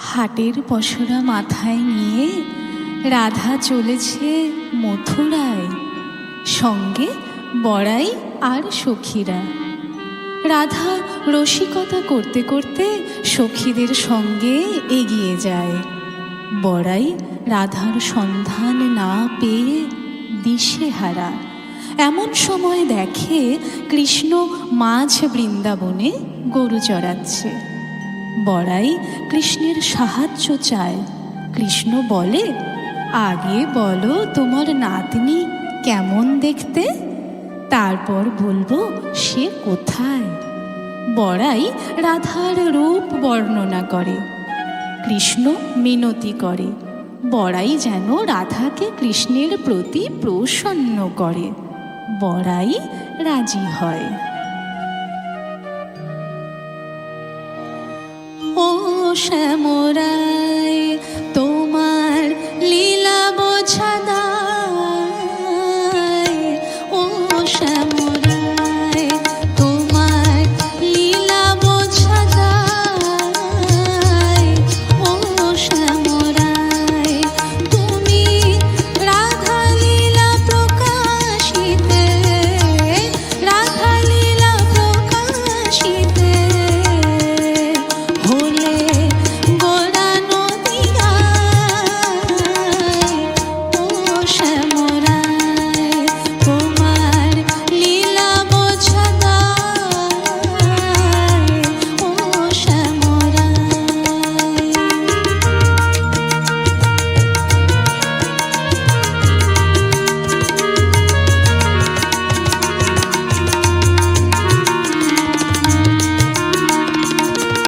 হাটের পসরা মাথায় নিয়ে রাধা চলেছে মথুরায়, সঙ্গে বড়াই আর সখীরা। রাধা রসিকতা করতে করতে সখীদের সঙ্গে এগিয়ে যায়। বড়াই রাধার সন্ধান না পেয়ে দিশেহারা। এমন সময় দেখে কৃষ্ণ মাঝ বৃন্দাবনে গরু চড়াচ্ছে। বড়াই কৃষ্ণের সাহায্য চায়। কৃষ্ণ বলে, আগে বলো তোমার নাতনি কেমন দেখতে, তারপর বলবো সে কোথায়। বড়াই রাধার রূপ বর্ণনা করে। কৃষ্ণ মিনতি করে বড়াই যেন রাধাকে কৃষ্ণের প্রতি প্রসন্ন করে। বড়াই রাজি হয়। ও শ্যামরা